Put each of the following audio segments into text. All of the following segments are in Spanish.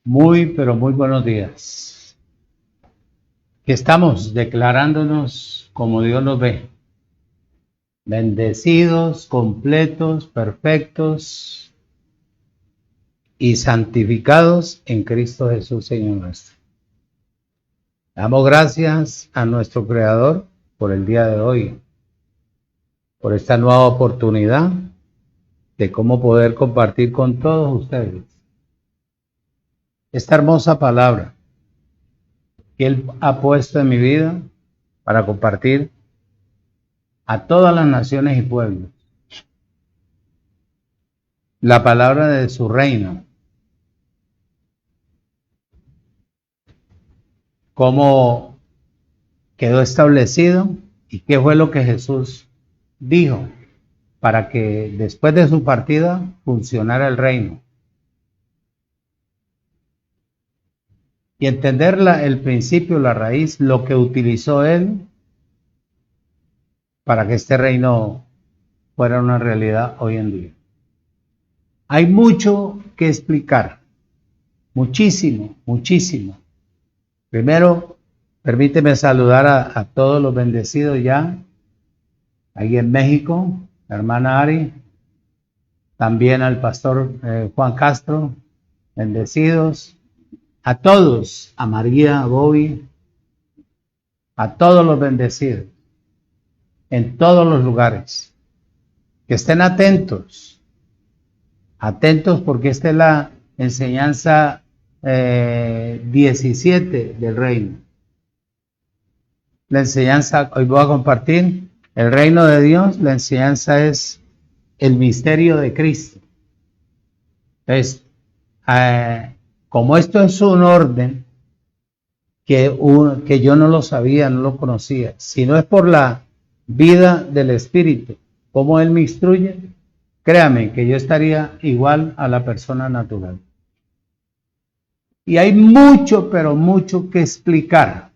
Muy, pero muy buenos días. Que estamos declarándonos como Dios nos ve, bendecidos, completos, perfectos y santificados en Cristo Jesús, Señor nuestro. Damos gracias a nuestro Creador por el día de hoy, por esta nueva oportunidad de cómo poder compartir con todos ustedes esta hermosa palabra que Él ha puesto en mi vida para compartir a todas las naciones y pueblos la palabra de su reino, cómo quedó establecido y qué fue lo que Jesús dijo para que después de su partida funcionara el reino. Y entender el principio, la raíz, lo que utilizó Él para que este reino fuera una realidad hoy en día. Hay mucho que explicar, muchísimo, muchísimo. Primero, permíteme saludar a todos los bendecidos ya, ahí en México, la hermana Ari, también al pastor Juan Castro, bendecidos, a todos, a María, a Bobby, a todos los bendecidos, en todos los lugares, que estén atentos porque esta es la enseñanza 17 del reino. La enseñanza, hoy voy a compartir el reino de Dios, la enseñanza es el misterio de Cristo. Entonces, como esto es un orden que yo no lo sabía, no lo conocía, si no es por la vida del Espíritu, como Él me instruye, créame que yo estaría igual a la persona natural. Y hay mucho, pero mucho que explicar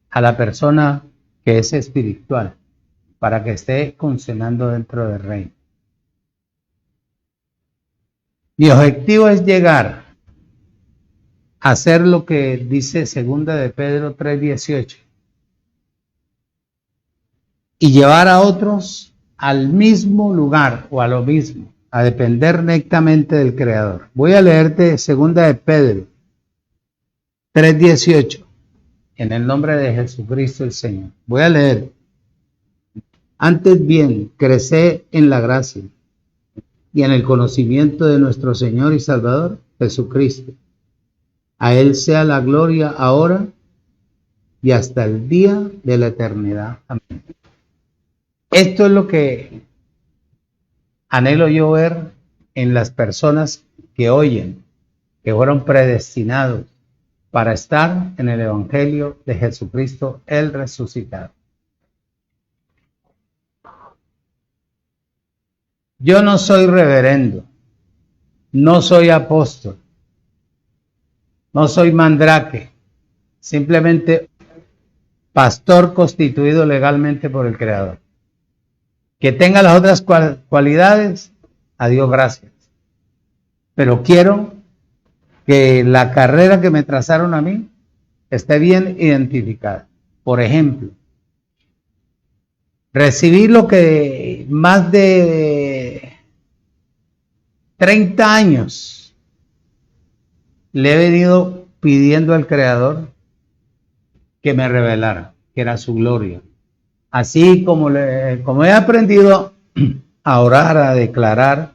a la persona que es espiritual para que esté funcionando dentro del reino. Mi objetivo es llegar a hacer lo que dice 2 de Pedro 3:18 y llevar a otros al mismo lugar o a lo mismo, a depender netamente del Creador. Voy a leerte 2 de Pedro 3:18 en el nombre de Jesucristo el Señor. Voy a leer. Antes bien, creced en la gracia y en el conocimiento de nuestro Señor y Salvador Jesucristo. A Él sea la gloria ahora y hasta el día de la eternidad. Amén. Esto es lo que anhelo yo ver en las personas que oyen, que fueron predestinados para estar en el Evangelio de Jesucristo, el resucitado. Yo no soy reverendo, no soy apóstol, no soy mandrake, simplemente pastor constituido legalmente por el Creador. Que tenga las otras cualidades, a Dios gracias. Pero quiero que la carrera que me trazaron a mí esté bien identificada. Por ejemplo, recibí lo que más de 30 años le he venido pidiendo al Creador que me revelara, que era su gloria. Así como he aprendido a orar, a declarar,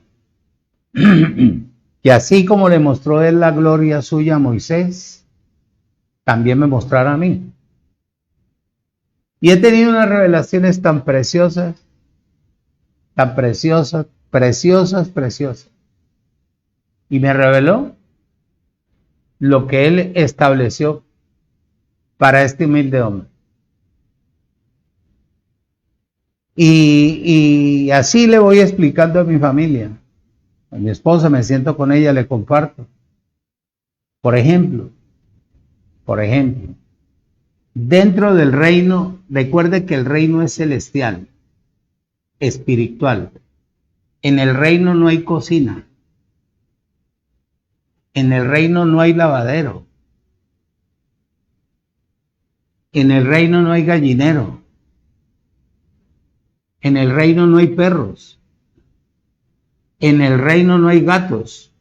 que así como le mostró Él la gloria suya a Moisés, también me mostrará a mí. Y he tenido unas revelaciones tan preciosas, preciosas. Y me reveló lo que Él estableció para este humilde hombre. Y así le voy explicando a mi familia. A mi esposa, me siento con ella, le comparto. Por ejemplo, dentro del reino, recuerde que el reino es celestial, espiritual. En el reino no hay cocina. En el reino no hay lavadero. En el reino no hay gallinero. En el reino no hay perros. En el reino no hay gatos.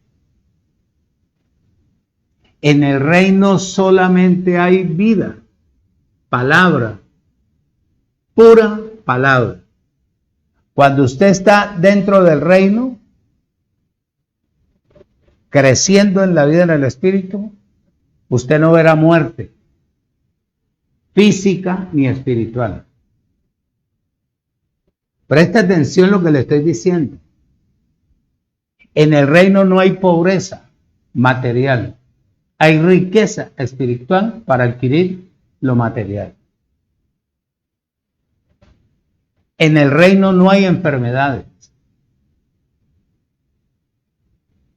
En el reino solamente hay vida, palabra, pura palabra. Cuando usted está dentro del reino, creciendo en la vida en el Espíritu, usted no verá muerte física ni espiritual. Presta atención a lo que le estoy diciendo. En el reino no hay pobreza material. Hay riqueza espiritual para adquirir lo material. En el reino no hay enfermedades.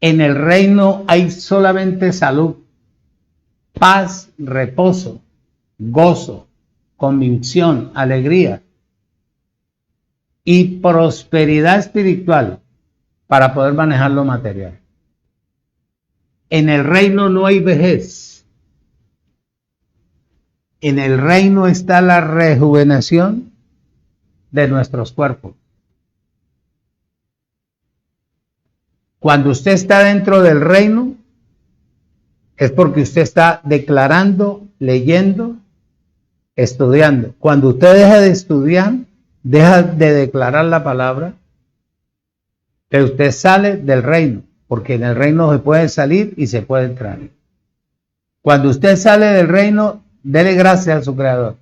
En el reino hay solamente salud, paz, reposo, gozo, convicción, alegría y prosperidad espiritual para poder manejar lo material. En el reino no hay vejez. En el reino está la rejuvenación de nuestros cuerpos. Cuando usted está dentro del reino, es porque usted está declarando, leyendo, estudiando. Cuando usted deja de estudiar, deja de declarar la palabra, que usted sale del reino, porque en el reino se puede salir y se puede entrar. Cuando usted sale del reino, dele gracias a su Creador.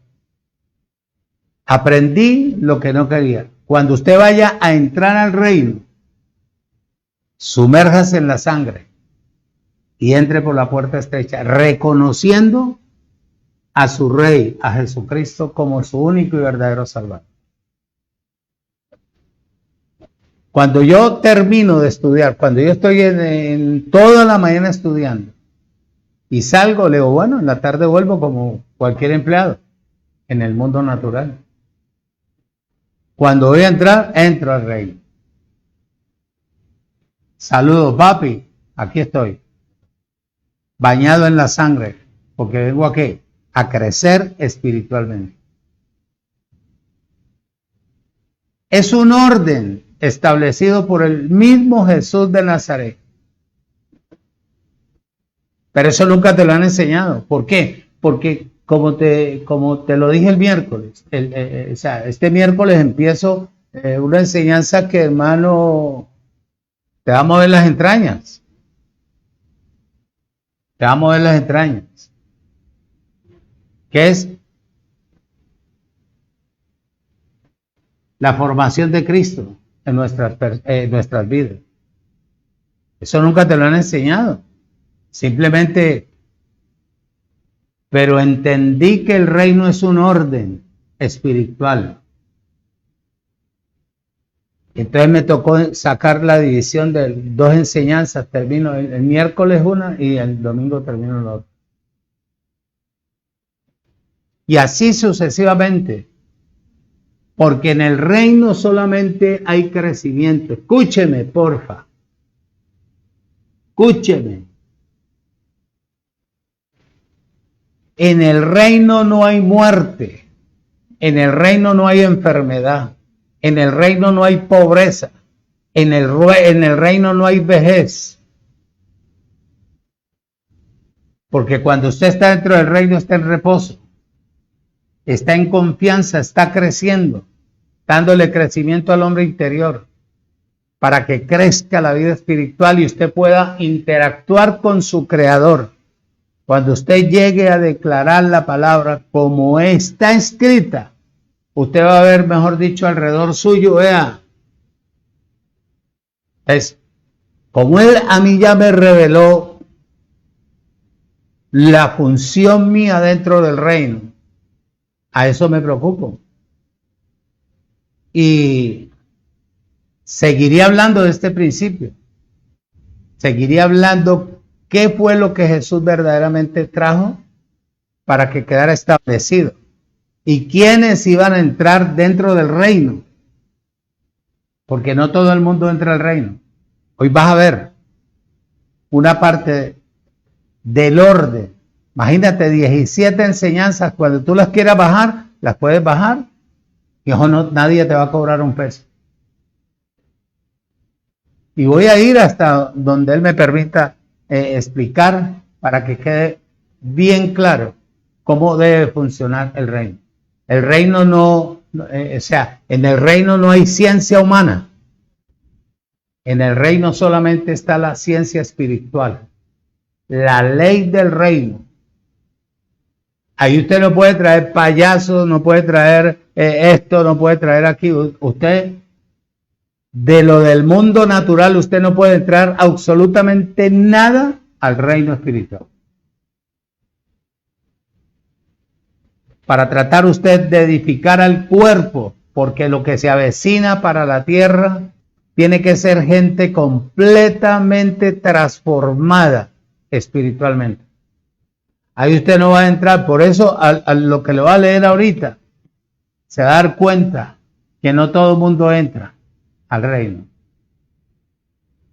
Aprendí lo que no quería. Cuando usted vaya a entrar al reino, sumérjase en la sangre y entre por la puerta estrecha, reconociendo a su Rey, a Jesucristo, como su único y verdadero Salvador. Cuando yo termino de estudiar, cuando yo estoy en toda la mañana estudiando y salgo, le digo, bueno, en la tarde vuelvo como cualquier empleado en el mundo natural. Cuando voy a entrar, entro al reino. Saludos, papi, aquí estoy, bañado en la sangre, porque vengo aquí a crecer espiritualmente. Es un orden establecido por el mismo Jesús de Nazaret. Pero eso nunca te lo han enseñado. ¿Por qué? Porque como te lo dije el miércoles, este miércoles empiezo una enseñanza que, hermano, te va a mover las entrañas. Te va a mover las entrañas. ¿Qué es? La formación de Cristo en nuestras vidas. Eso nunca te lo han enseñado. Simplemente, pero entendí que el reino es un orden espiritual. Entonces me tocó sacar la división de dos enseñanzas. Termino el miércoles una y el domingo termino la otra. Y así sucesivamente. Porque en el reino solamente hay crecimiento. Escúcheme, porfa. Escúcheme. En el reino no hay muerte. En el reino no hay enfermedad. En el reino no hay pobreza. En el reino no hay vejez. Porque cuando usted está dentro del reino, está en reposo. Está en confianza, está creciendo, dándole crecimiento al hombre interior, para que crezca la vida espiritual y usted pueda interactuar con su Creador. Cuando usted llegue a declarar la palabra como está escrita, usted va a ver, mejor dicho, alrededor suyo, vea, es como Él a mí ya me reveló la función mía dentro del reino. A eso me preocupo. Y seguiría hablando de este principio. Seguiría hablando qué fue lo que Jesús verdaderamente trajo para que quedara establecido. Y quiénes iban a entrar dentro del reino. Porque no todo el mundo entra al reino. Hoy vas a ver una parte del orden. Imagínate, 17 enseñanzas, cuando tú las quieras bajar, las puedes bajar y ojo, no, nadie te va a cobrar un peso. Y voy a ir hasta donde Él me permita explicar para que quede bien claro cómo debe funcionar el reino. El reino no, en el reino no hay ciencia humana. En el reino solamente está la ciencia espiritual, la ley del reino. Ahí usted no puede traer payasos, no puede traer esto, no puede traer aquí. Usted, de lo del mundo natural, usted no puede entrar absolutamente nada al reino espiritual. Para tratar usted de edificar al cuerpo, porque lo que se avecina para la tierra tiene que ser gente completamente transformada espiritualmente. Ahí usted no va a entrar, por eso a lo que le va a leer ahorita, se va a dar cuenta que no todo el mundo entra al reino.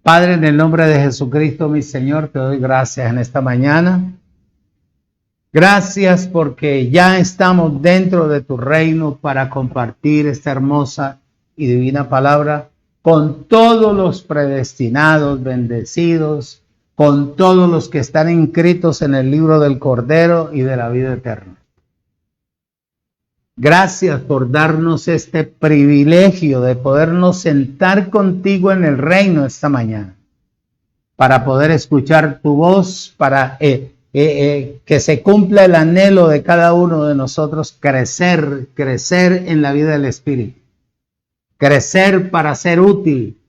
Padre, en el nombre de Jesucristo, mi Señor, te doy gracias en esta mañana. Gracias porque ya estamos dentro de tu reino para compartir esta hermosa y divina palabra con todos los predestinados, bendecidos, con todos los que están inscritos en el libro del Cordero y de la vida eterna. Gracias por darnos este privilegio de podernos sentar contigo en el reino esta mañana, para poder escuchar tu voz, para que se cumpla el anhelo de cada uno de nosotros, crecer en la vida del Espíritu, crecer para ser útil,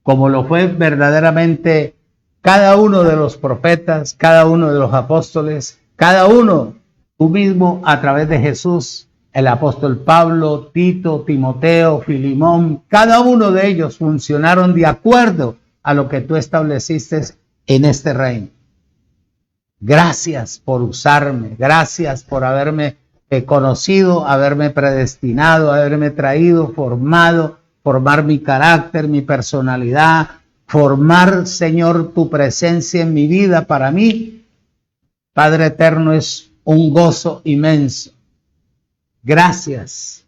como lo fue verdaderamente cada uno de los profetas, cada uno de los apóstoles, cada uno, tú mismo a través de Jesús, el apóstol Pablo, Tito, Timoteo, Filimón, cada uno de ellos funcionaron de acuerdo a lo que tú estableciste en este reino. Gracias por usarme, gracias por haberme conocido, haberme predestinado, haberme traído, formar mi carácter, mi personalidad, formar, Señor, tu presencia en mi vida. Para mí, Padre eterno, es un gozo inmenso. Gracias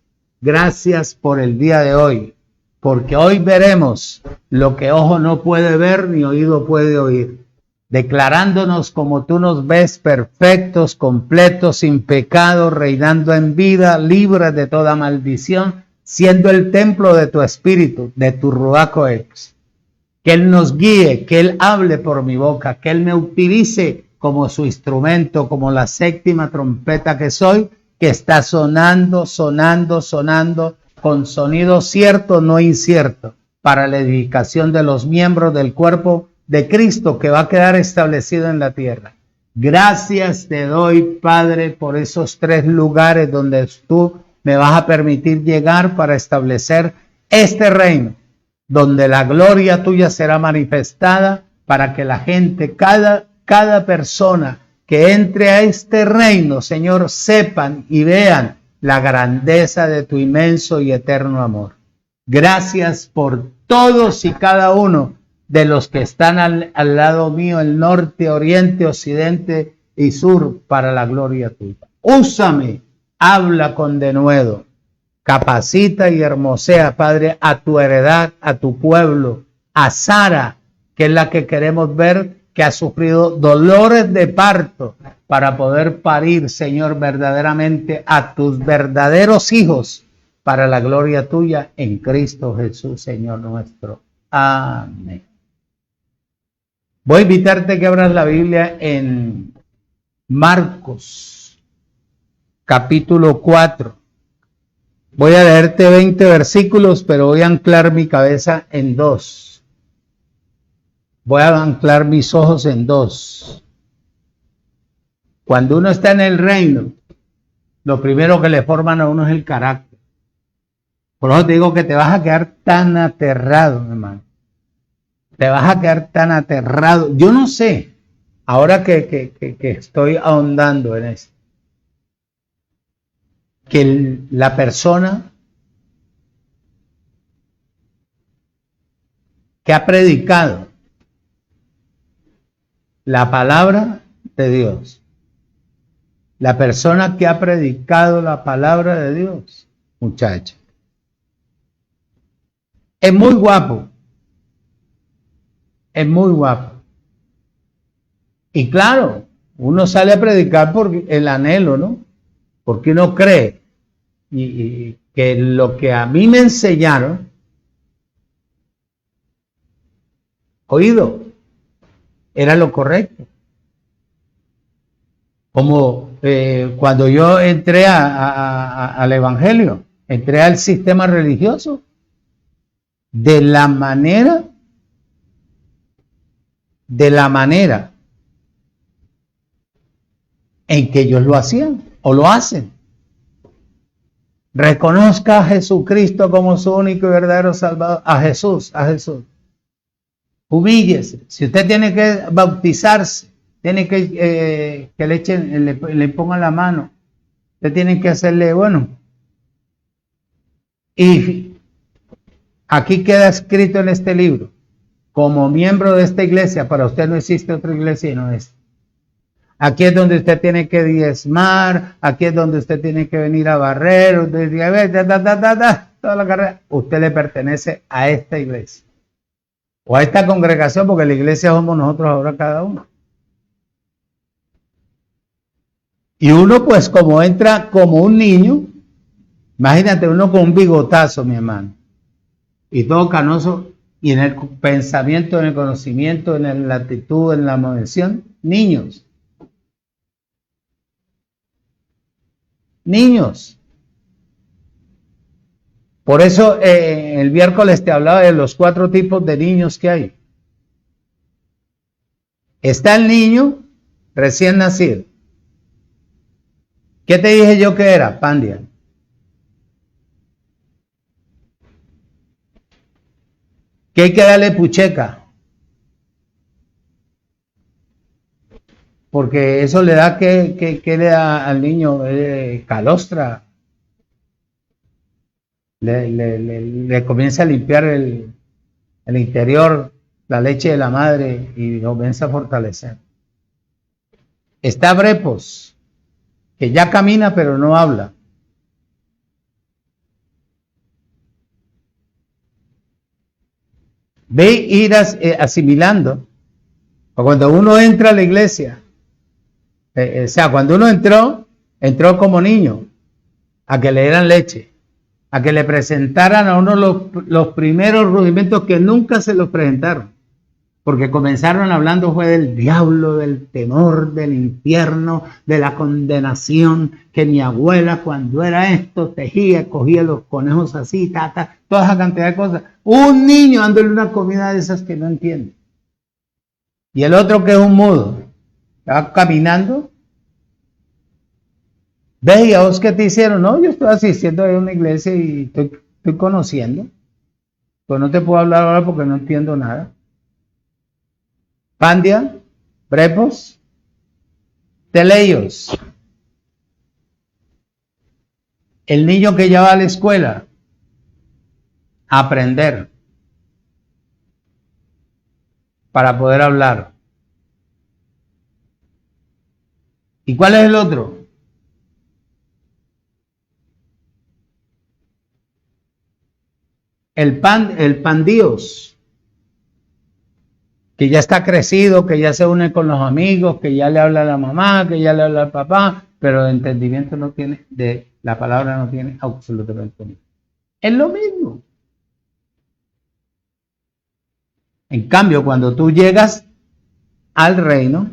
por el día de hoy, porque hoy veremos lo que ojo no puede ver ni oído puede oír, declarándonos como tú nos ves, perfectos, completos, sin pecado, reinando en vida, libres de toda maldición, siendo el templo de tu espíritu, de tu Ruach Codex. Que Él nos guíe, que Él hable por mi boca, que Él me utilice como su instrumento, como la séptima trompeta que soy, que está sonando, con sonido cierto, no incierto, para la edificación de los miembros del cuerpo de Cristo que va a quedar establecido en la tierra. Gracias te doy, Padre, por esos 3 lugares donde tú me vas a permitir llegar para establecer este reino, donde la gloria tuya será manifestada para que la gente, cada persona que entre a este reino, Señor, sepan y vean la grandeza de tu inmenso y eterno amor. Gracias por todos y cada uno de los que están al lado mío, el norte, oriente, occidente y sur, para la gloria tuya. Úsame, habla con denuedo, capacita y hermosea, Padre, a tu heredad, a tu pueblo, a Sara, que es la que queremos ver, que ha sufrido dolores de parto para poder parir, Señor, verdaderamente a tus verdaderos hijos para la gloria tuya en Cristo Jesús, Señor nuestro. Amén. Voy a invitarte que abras la Biblia en Marcos, capítulo 4. Voy a leerte 20 versículos, pero voy a anclar mi cabeza en 2. Voy a anclar mis ojos en 2. Cuando uno está en el reino, lo primero que le forman a uno es el carácter. Por eso te digo que te vas a quedar tan aterrado, hermano. Te vas a quedar tan aterrado. Yo no sé, ahora que estoy ahondando en esto, que la persona que ha predicado la palabra de Dios. La persona que ha predicado la palabra de Dios, muchacha. Es muy guapo. Es muy guapo. Y claro, uno sale a predicar por el anhelo, ¿no? Porque uno cree y que lo que a mí me enseñaron, oído, era lo correcto. Como cuando yo entré al Evangelio, entré al sistema religioso, de la manera en que ellos lo hacían o lo hacen. Reconozca a Jesucristo como su único y verdadero Salvador. A Jesús. Humíllese. Si usted tiene que bautizarse, tiene que le echen, le pongan la mano. Usted tiene que hacerle, bueno. Y aquí queda escrito en este libro, como miembro de esta iglesia, para usted no existe otra iglesia y no es. Aquí es donde usted tiene que diezmar, aquí es donde usted tiene que venir a barrer, usted dice, a ver, toda la carrera. Usted le pertenece a esta iglesia o a esta congregación, porque la iglesia somos nosotros ahora cada uno. Y uno pues como entra como un niño, imagínate uno con un bigotazo, mi hermano, y todo canoso, y en el pensamiento, en el conocimiento, en la actitud, en la moción, niños. Por eso el miércoles te hablaba de los 4 tipos de niños que hay. Está el niño recién nacido. ¿Qué te dije yo que era? Pandia. ¿Qué hay que darle pucheca? Porque eso le da, ¿qué le da al niño? Calostra. Le comienza a limpiar el interior, la leche de la madre, y lo comienza a fortalecer. Está Brepos, que ya camina pero no habla. Ve ir asimilando. Cuando uno entra a la iglesia, o sea, cuando uno entró como niño, a que le dieran leche, a que le presentaran a uno los primeros rudimentos que nunca se los presentaron, porque comenzaron hablando fue del diablo, del temor, del infierno, de la condenación, que mi abuela cuando era esto tejía, cogía los conejos así, toda esa cantidad de cosas. Un niño dándole una comida de esas que no entiende. Y el otro que es un mudo, va caminando. ¿Ves? ¿Y a vos qué te hicieron? No, yo estoy asistiendo a una iglesia y estoy conociendo. Pero no te puedo hablar ahora porque no entiendo nada. Pandia, Brepos, Teleios. El niño que ya va a la escuela a aprender para poder hablar. ¿Y cuál es el otro? El pandíos, que ya está crecido, que ya se une con los amigos, que ya le habla a la mamá, que ya le habla al papá, pero de entendimiento no tiene, de la palabra no tiene absolutamente nada. Es lo mismo. En cambio, cuando tú llegas al reino,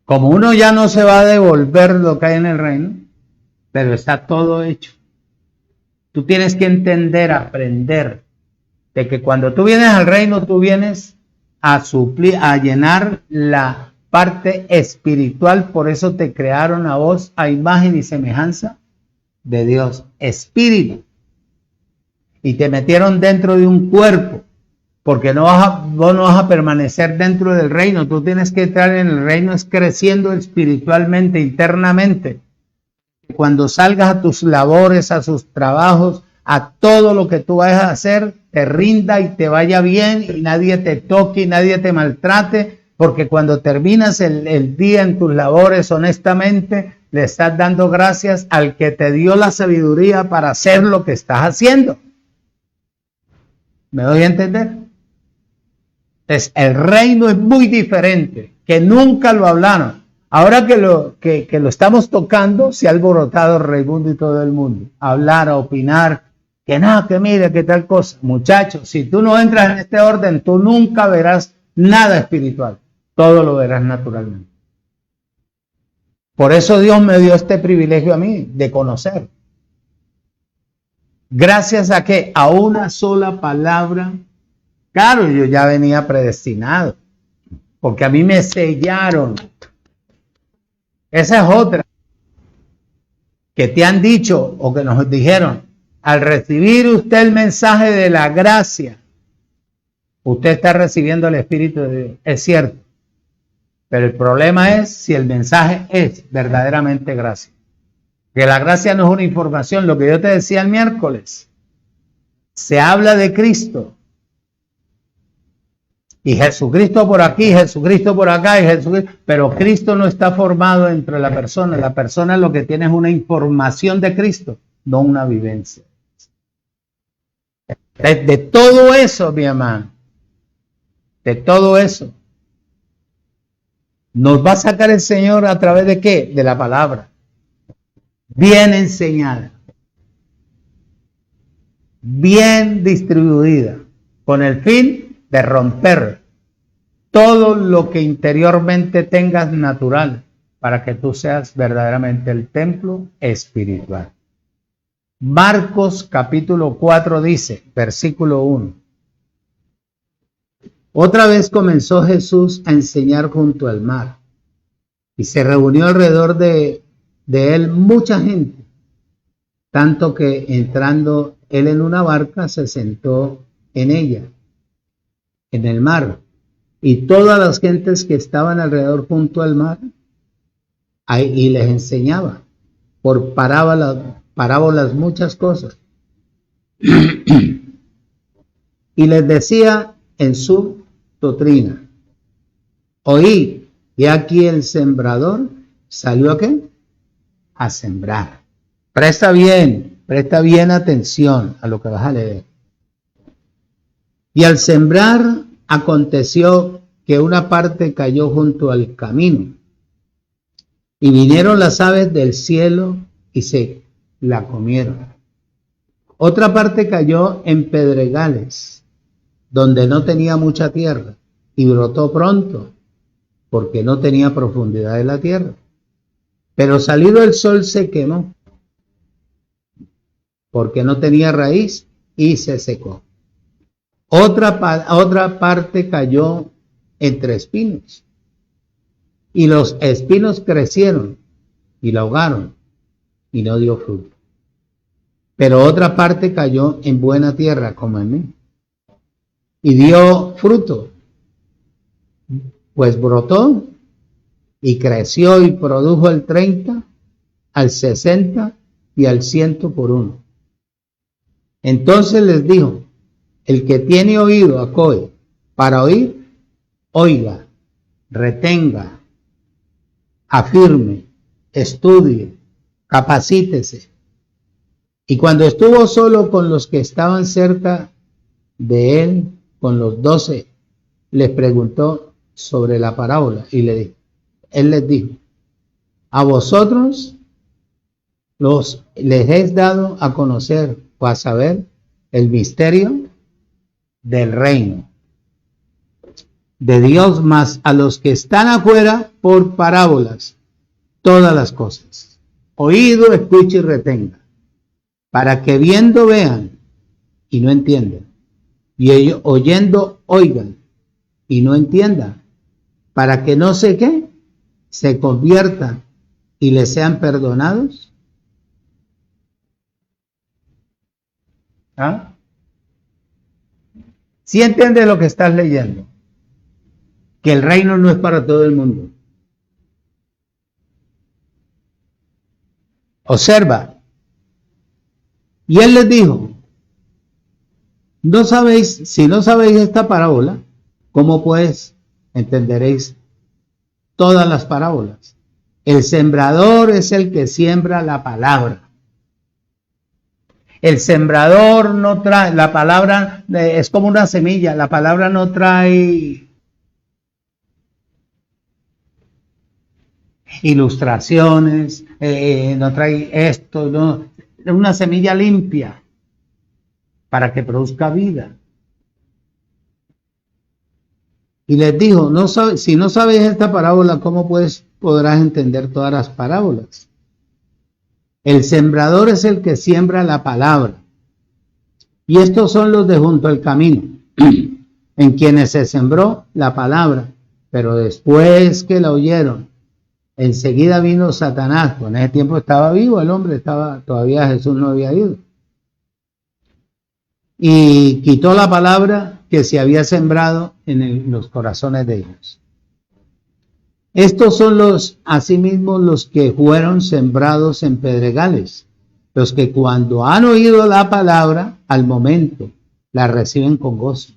como uno ya no se va a devolver lo que hay en el reino, pero está todo hecho. Tú tienes que entender, aprender, de que cuando tú vienes al reino, tú vienes a suplir, a llenar la parte espiritual. Por eso te crearon a vos a imagen y semejanza de Dios, espíritu. Y te metieron dentro de un cuerpo, porque vos no vas a permanecer dentro del reino. Tú tienes que entrar en el reino, es creciendo espiritualmente, internamente. Cuando salgas a tus labores, a sus trabajos, a todo lo que tú vayas a hacer, te rinda y te vaya bien y nadie te toque y nadie te maltrate, Porque cuando terminas el día en tus labores honestamente, le estás dando gracias al que te dio la sabiduría para hacer lo que estás haciendo. ¿Me doy a entender? Entonces, el reino es muy diferente, que nunca lo hablaron. Ahora que lo estamos tocando, se ha alborotado Raimundo y todo el mundo. Hablar, a opinar, que nada, que mire, que tal cosa. Muchachos, si tú no entras en este orden, tú nunca verás nada espiritual. Todo lo verás naturalmente. Por eso Dios me dio este privilegio a mí de conocer. Gracias a que a una sola palabra, claro, yo ya venía predestinado, porque a mí me sellaron. Esa es otra que te han dicho o que nos dijeron. Al recibir usted el mensaje de la gracia, usted está recibiendo el Espíritu de Dios. Es cierto. Pero el problema es si el mensaje es verdaderamente gracia. Que la gracia no es una información. Lo que yo te decía el miércoles. Se habla de Cristo. Y Jesucristo por aquí, Jesucristo por acá, y Jesucristo. Pero Cristo no está formado entre la persona. La persona lo que tiene es una información de Cristo, no una vivencia. De todo eso, mi hermano. De todo eso. Nos va a sacar el Señor a través de ¿qué? De la palabra. Bien enseñada. Bien distribuida. Con el fin de romper todo lo que interiormente tengas natural. Para que tú seas verdaderamente el templo espiritual. Marcos capítulo 4 dice, versículo 1. Otra vez comenzó Jesús a enseñar junto al mar, y se reunió alrededor de él mucha gente, tanto que entrando él en una barca se sentó en ella, en el mar, y todas las gentes que estaban alrededor junto al mar, y les enseñaba por parábolas muchas cosas, y les decía en su doctrina, oíd, y aquí el sembrador salió ¿a qué? A sembrar. Presta bien atención a lo que vas a leer. Y al sembrar aconteció que una parte cayó junto al camino, y vinieron las aves del cielo y se la comieron. Otra parte cayó en pedregales, donde no tenía mucha tierra, y brotó pronto, porque no tenía profundidad de la tierra. Pero salido el sol se quemó, porque no tenía raíz, y se secó. Otra parte cayó entre espinos, y los espinos crecieron, y la ahogaron, y no dio fruto. Pero otra parte cayó en buena tierra, como en mí, y dio fruto, pues brotó y creció y produjo el 30, al 60 y al 100 por uno. Entonces les dijo, el que tiene oído acoe para oír, oiga, retenga, afirme, estudie, capacítese. Y cuando estuvo solo con los que estaban cerca de él, con los 12, les preguntó sobre la parábola y él les dijo, a vosotros les he dado a conocer o a saber el misterio del reino de Dios, mas a los que están afuera por parábolas todas las cosas. Oído, escuche y retenga, para que viendo vean y no entiendan, y ellos oyendo oigan y no entiendan, para que no sé qué, se conviertan y les sean perdonados. ¿Ah? ¿Sí entiendes lo que estás leyendo? Que el reino no es para todo el mundo. Observa. Y él les dijo, si no sabéis esta parábola, ¿cómo pues entenderéis todas las parábolas. El sembrador es el que siembra la palabra. El sembrador no trae, la palabra es como una semilla, la palabra no trae ilustraciones, no trae esto, no, es una semilla limpia para que produzca vida. Y les dijo, si no sabéis esta parábola, ¿cómo podrás entender todas las parábolas? El sembrador es el que siembra la palabra. Y estos son los de junto al camino, en quienes se sembró la palabra. Pero después que la oyeron, enseguida vino Satanás. En ese tiempo estaba vivo el hombre, todavía Jesús no había ido. Y quitó la palabra que se había sembrado en los corazones de ellos. Estos son asimismo los que fueron sembrados en pedregales, los que cuando han oído la palabra, al momento la reciben con gozo.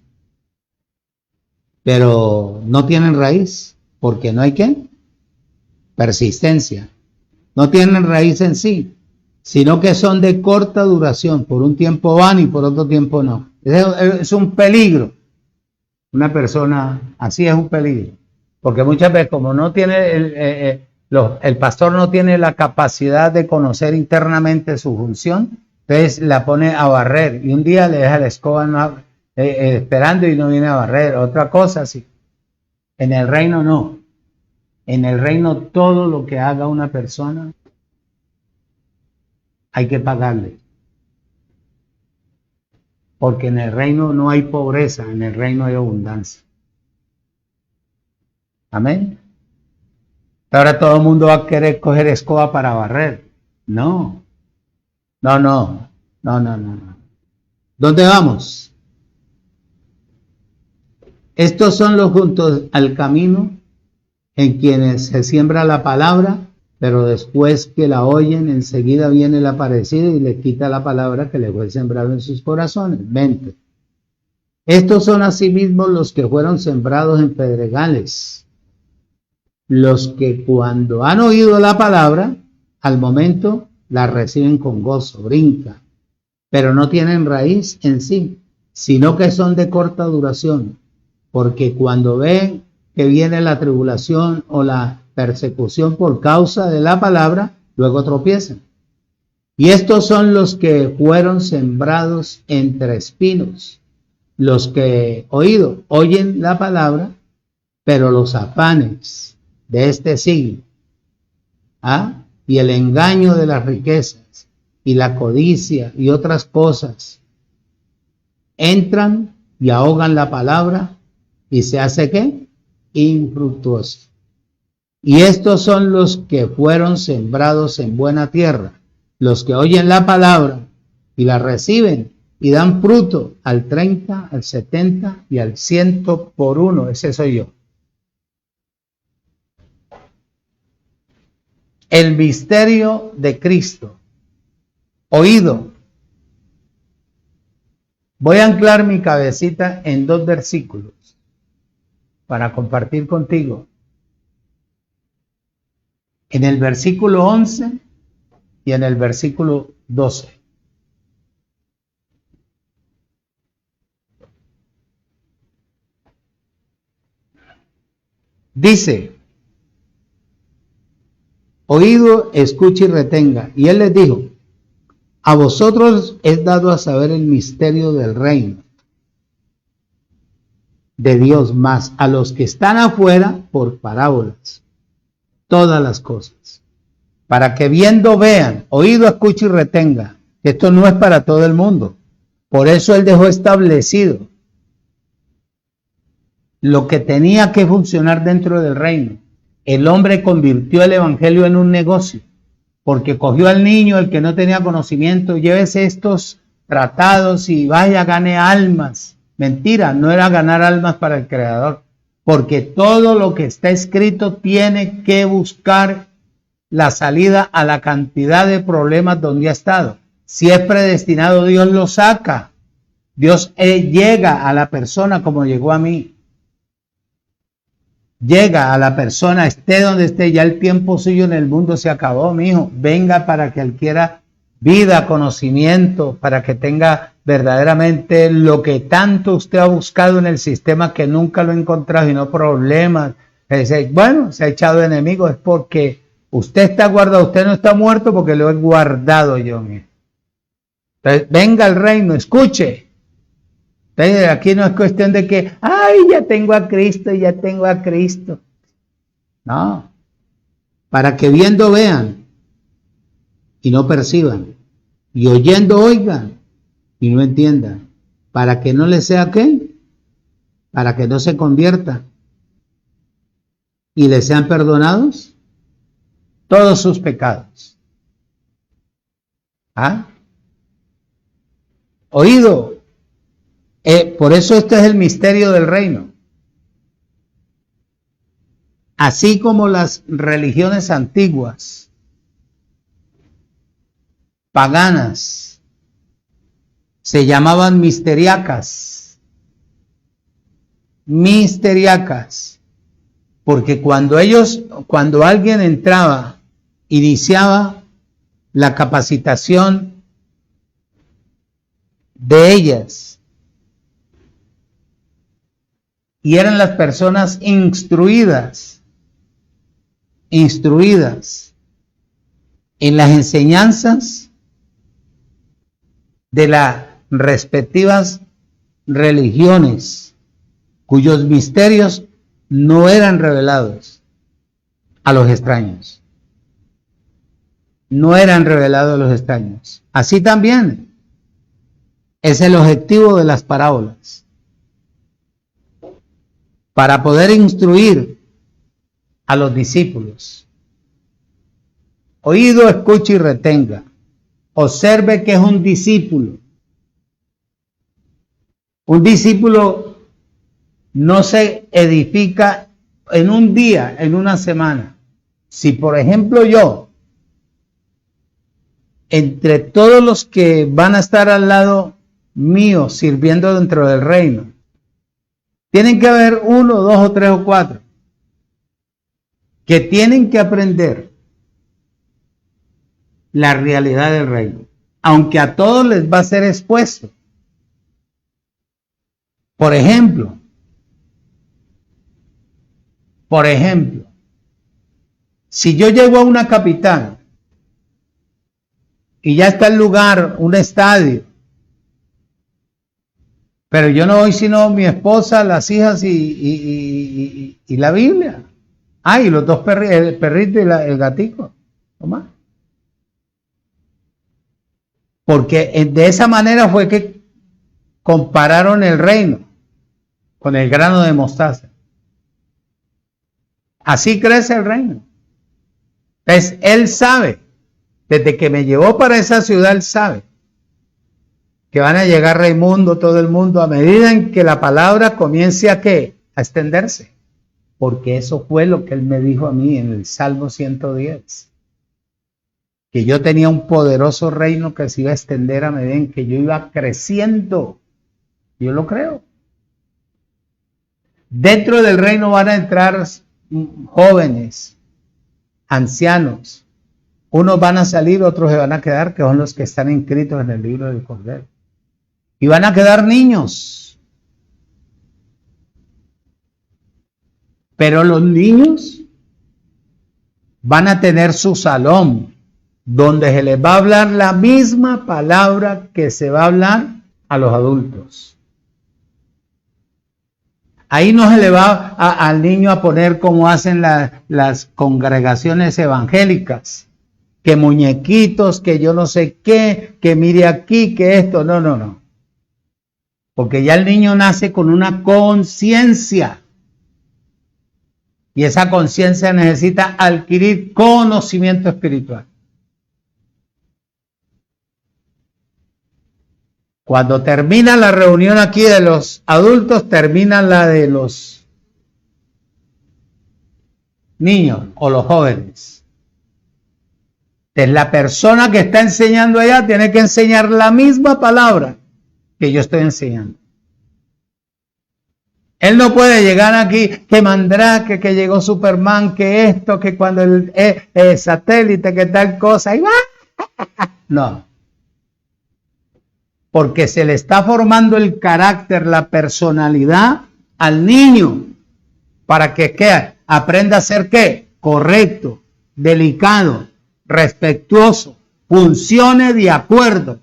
Pero no tienen raíz, porque no hay ¿qué? Persistencia. No tienen raíz en sí, sino que son de corta duración. Por un tiempo van y por otro tiempo no. Es un peligro. Una persona así es un peligro. Porque muchas veces, como no tiene el pastor no tiene la capacidad de conocer internamente su función, entonces la pone a barrer y un día le deja la escoba esperando y no viene a barrer. Otra cosa, sí. En el reino no. En el reino todo lo que haga una persona hay que pagarle. Porque en el reino no hay pobreza, en el reino hay abundancia. Amén. Ahora todo el mundo va a querer coger escoba para barrer. No. No. ¿Dónde vamos? Estos son los juntos al camino en quienes se siembra la palabra, pero después que la oyen, enseguida viene el aparecido y le quita la palabra que le fue sembrada en sus corazones. 20. Estos son asimismo los que fueron sembrados en pedregales, los que cuando han oído la palabra, al momento la reciben con gozo, brincan, pero no tienen raíz en sí, sino que son de corta duración, porque cuando ven que viene la tribulación o la persecución por causa de la palabra, luego tropiezan. Y estos son los que fueron sembrados entre espinos, los que oyen la palabra, pero los afanes de este siglo, y el engaño de las riquezas y la codicia y otras cosas entran y ahogan la palabra y se hace ¿qué? Infructuoso. Y estos son los que fueron sembrados en buena tierra, los que oyen la palabra y la reciben y dan fruto al 30, al 70 y al 100 por uno. Ese soy yo. El misterio de Cristo. Oído. Voy a anclar mi cabecita en 2 versículos para compartir contigo. En el versículo 11 y en el versículo 12. Dice: oído, escuche y retenga. Y él les dijo: a vosotros es dado a saber el misterio del reino de Dios, más a los que están afuera por parábolas, todas las cosas, para que viendo vean, oído, escuche y retenga. Esto no es para todo el mundo. Por eso él dejó establecido lo que tenía que funcionar dentro del reino. El hombre convirtió el evangelio en un negocio, porque cogió al niño, el que no tenía conocimiento, llévese estos tratados y vaya, gane almas. Mentira, no era ganar almas para el Creador, porque todo lo que está escrito tiene que buscar la salida a la cantidad de problemas donde ha estado. Si es predestinado, Dios lo saca. Dios llega a la persona como llegó a mí. llega a la persona, esté donde esté, ya el tiempo suyo en el mundo se acabó, mijo. Venga para que adquiera vida, conocimiento, para que tenga verdaderamente lo que tanto usted ha buscado en el sistema que nunca lo ha encontrado y no problemas. Bueno, se ha echado de enemigo, es porque usted está guardado, usted no está muerto porque lo he guardado yo, mijo. Entonces, venga al reino, escuche. Entonces, aquí no es cuestión de que, ay, ya tengo a Cristo, ya tengo a Cristo. No, para que viendo vean y no perciban, y oyendo oigan y no entiendan, para que no les sea ¿qué? Para que no se conviertan y les sean perdonados todos sus pecados. ¿Ah? Oído. Por eso este es el misterio del reino. Así como las religiones antiguas, paganas, se llamaban misteriacas, porque cuando alguien entraba, iniciaba la capacitación de ellas, y eran las personas instruidas en las enseñanzas de las respectivas religiones, cuyos misterios no eran revelados a los extraños. No eran revelados a los extraños. Así también es el objetivo de las parábolas. Para poder instruir a los discípulos. Oído, escuche y retenga. Observe que es un discípulo. Un discípulo no se edifica en un día, en una semana. Si por ejemplo yo, entre todos los que van a estar al lado mío sirviendo dentro del reino, tienen que haber 1, 2 o 3 o 4 que tienen que aprender la realidad del reino, aunque a todos les va a ser expuesto. Por ejemplo, si yo llego a una capital y ya está el lugar, un estadio, pero yo no voy sino mi esposa, las hijas y la Biblia. Y los dos el perrito y el gatico. Toma. Porque de esa manera fue que compararon el reino con el grano de mostaza. Así crece el reino. Entonces, él sabe, desde que me llevó para esa ciudad, él sabe que van a llegar Raimundo, todo el mundo, a medida en que la palabra comience a ¿qué? A extenderse. Porque eso fue lo que él me dijo a mí en el Salmo 110. Que yo tenía un poderoso reino que se iba a extender a medida en que yo iba creciendo. Yo lo creo. Dentro del reino van a entrar jóvenes, ancianos. Unos van a salir, otros se van a quedar, que son los que están inscritos en el libro del Cordero. Y van a quedar niños. Pero los niños van a tener su salón, donde se les va a hablar la misma palabra que se va a hablar a los adultos. Ahí no se le va al niño a poner como hacen las congregaciones evangélicas, que muñequitos, que yo no sé qué, que mire aquí, que esto, no. Porque ya el niño nace con una conciencia. Y esa conciencia necesita adquirir conocimiento espiritual. Cuando termina la reunión aquí de los adultos, termina la de los niños o los jóvenes. Entonces, la persona que está enseñando allá tiene que enseñar la misma palabra que yo estoy enseñando. Él no puede llegar aquí, que Mandrake, que llegó Superman, que esto, que cuando el satélite, que tal cosa. Y no. Porque se le está formando el carácter, la personalidad al niño. Para que ¿qué? Aprenda a ser ¿qué? Correcto, delicado, respetuoso, funcione de acuerdo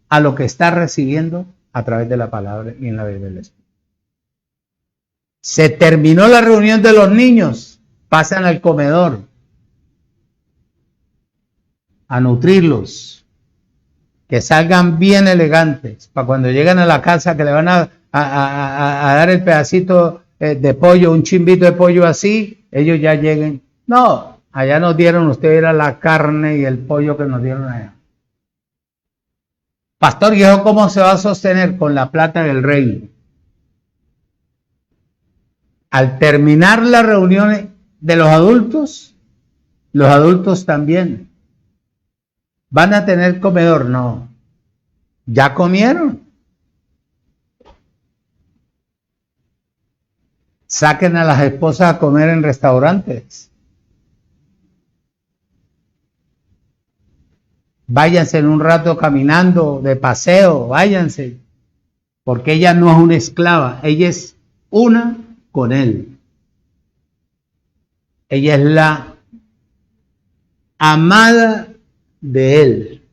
a lo que está recibiendo a través de la palabra y en la vida del Espíritu. Se terminó la reunión de los niños, pasan al comedor a nutrirlos, que salgan bien elegantes, para cuando lleguen a la casa que le van a dar el pedacito de pollo, un chimbito de pollo así, ellos ya lleguen. No, allá nos dieron, usted era la carne y el pollo que nos dieron allá. Pastor, ¿y eso cómo se va a sostener? Con la plata del reino. Al terminar las reuniones de los adultos también van a tener comedor. No, ya comieron. Saquen a las esposas a comer en restaurantes. Váyanse en un rato caminando de paseo, váyanse, porque ella no es una esclava, ella es una con él. Ella es la amada de él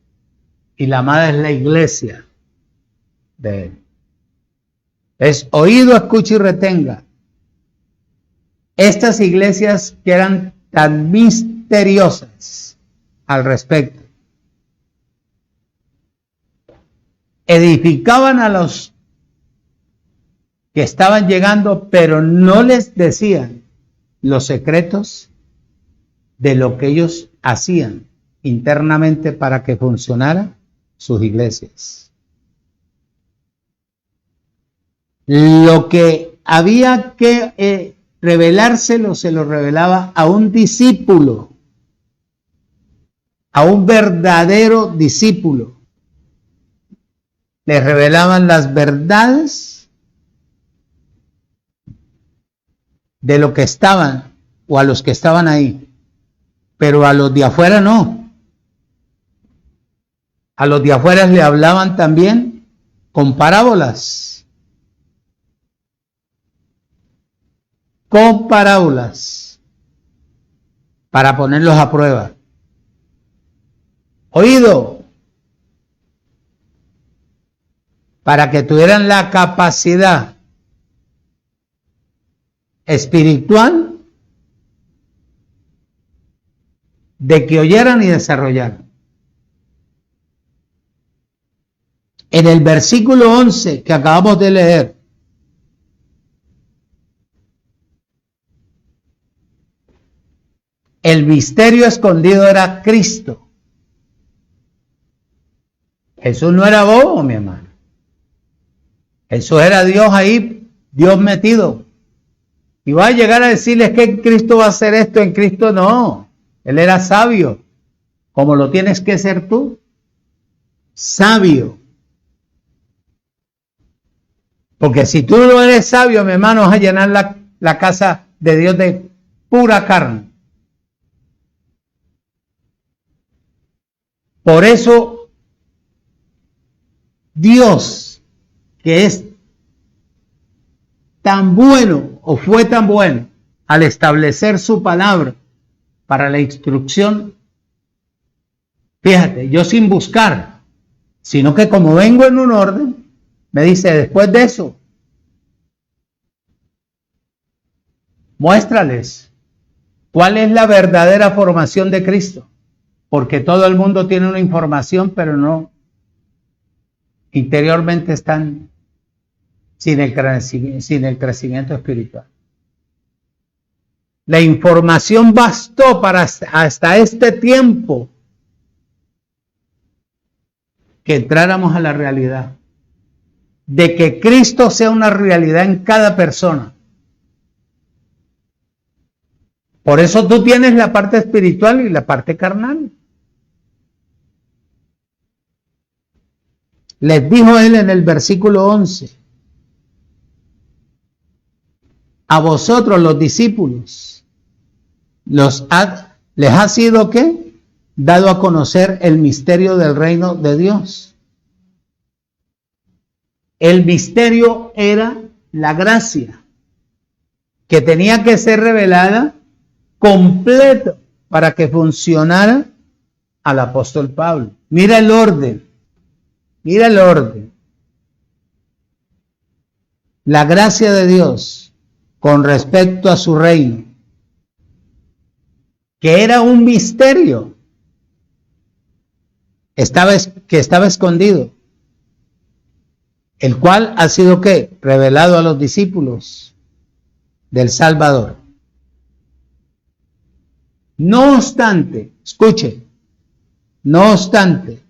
y la amada es la iglesia de él. Es oído, escucha y retenga. Estas iglesias que eran tan misteriosas al respecto, edificaban a los que estaban llegando, pero no les decían los secretos de lo que ellos hacían internamente para que funcionaran sus iglesias. Lo que había que revelárselo, se lo revelaba a un discípulo, a un verdadero discípulo. Les revelaban las verdades de lo que estaban o a los que estaban ahí, pero a los de afuera no. A los de afuera le hablaban también con parábolas. Con parábolas. Para ponerlos a prueba. Oído. Para que tuvieran la capacidad espiritual de que oyeran y desarrollaran. En el versículo 11 que acabamos de leer, el misterio escondido era Cristo. Jesús no era bobo, mi hermano. Jesús era Dios ahí, Dios metido. Y va a llegar a decirles que en Cristo va a hacer esto, en Cristo no. Él era sabio, como lo tienes que ser tú. Sabio. Porque si tú no eres sabio, mi hermano, vas a llenar la casa de Dios de pura carne. Por eso, Dios, que es tan bueno o fue tan bueno al establecer su palabra para la instrucción, fíjate, yo sin buscar, sino que como vengo en un orden, me dice después de eso, muéstrales cuál es la verdadera formación de Cristo, porque todo el mundo tiene una información, pero no, interiormente están sin el crecimiento espiritual. La información bastó para hasta este tiempo que entráramos a la realidad de que Cristo sea una realidad en cada persona. Por eso tú tienes la parte espiritual y la parte carnal. Les dijo él en el versículo 11, a vosotros los discípulos, les ha sido ¿qué? Dado a conocer el misterio del reino de Dios. El misterio era la gracia que tenía que ser revelada completo para que funcionara al apóstol Pablo. Mira el orden, mira el orden. La gracia de Dios con respecto a su reino, que era un misterio, que estaba escondido, el cual ha sido ¿qué? Revelado a los discípulos del Salvador. No obstante, escuche, no obstante,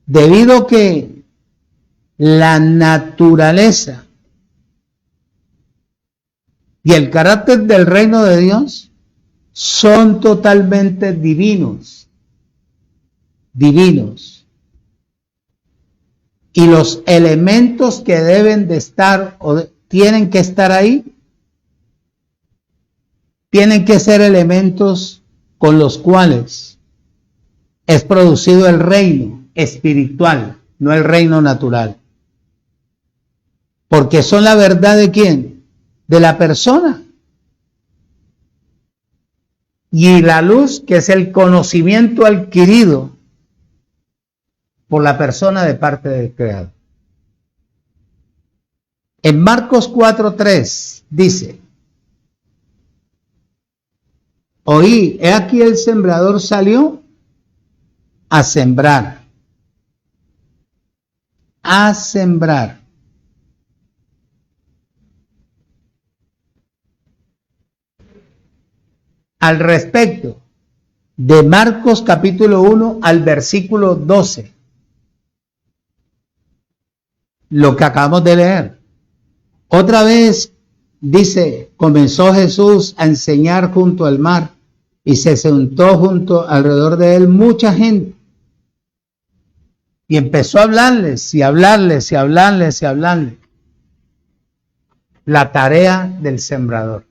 debido que la naturaleza y el carácter del reino de Dios son totalmente divinos. Y los elementos que deben de estar o tienen que estar ahí, tienen que ser elementos con los cuales es producido el reino espiritual, no el reino natural. Porque son la verdad de ¿quién? De la persona. Y la luz, que es el conocimiento adquirido por la persona de parte del Creador. En Marcos 4:3 dice: oí, he aquí el sembrador salió a sembrar. A sembrar. Al respecto de Marcos capítulo 1 al versículo 12, lo que acabamos de leer. Otra vez dice, comenzó Jesús a enseñar junto al mar y se sentó junto alrededor de él mucha gente. Y empezó a hablarles y hablarles y hablarles y hablarles. La tarea del sembrador.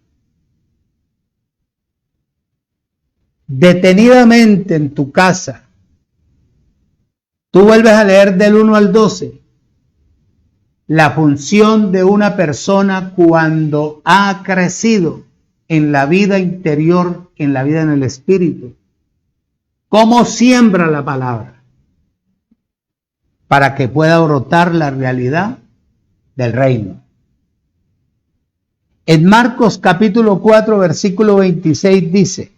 Detenidamente en tu casa, tú vuelves a leer del 1 al 12, la función de una persona cuando ha crecido en la vida interior, en la vida en el espíritu. ¿Cómo siembra la palabra? Para que pueda brotar la realidad del reino. En Marcos capítulo 4, versículo 26 dice: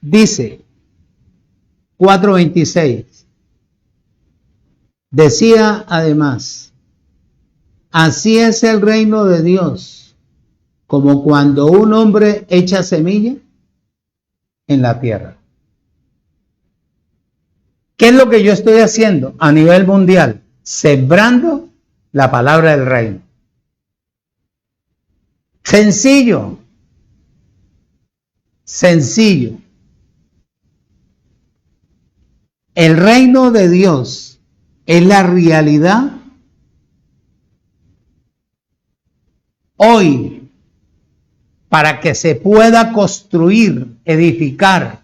dice 4:26, decía además: así es el reino de Dios, como cuando un hombre echa semilla en la tierra. ¿Qué es lo que yo estoy haciendo a nivel mundial? Sembrando la palabra del reino. Sencillo. Sencillo. El reino de Dios es la realidad hoy para que se pueda construir, edificar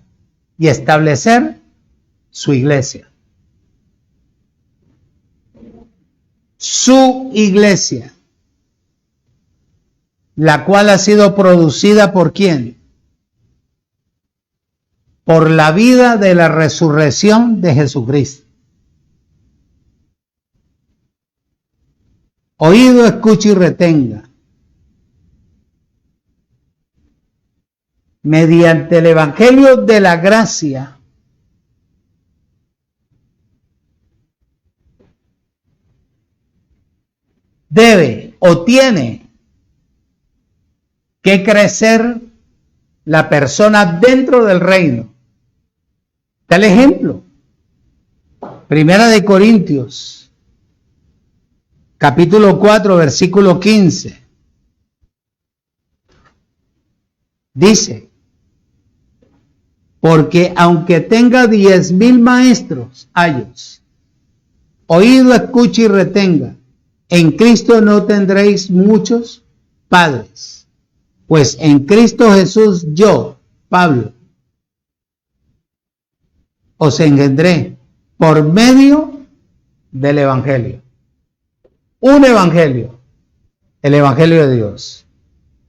y establecer su iglesia. Su iglesia, la cual ha sido producida ¿por quién? Por la vida de la resurrección de Jesucristo. Oído, escuche y retenga. Mediante el evangelio de la gracia, debe o tiene que crecer la persona dentro del reino. Está el ejemplo. Primera de Corintios, capítulo 4, versículo 15. Dice, porque aunque tenga 10,000 maestros, ayos, oído, escuche y retenga, en Cristo no tendréis muchos padres, pues en Cristo Jesús yo, Pablo, os engendré por medio del Evangelio. Un Evangelio, el Evangelio de Dios,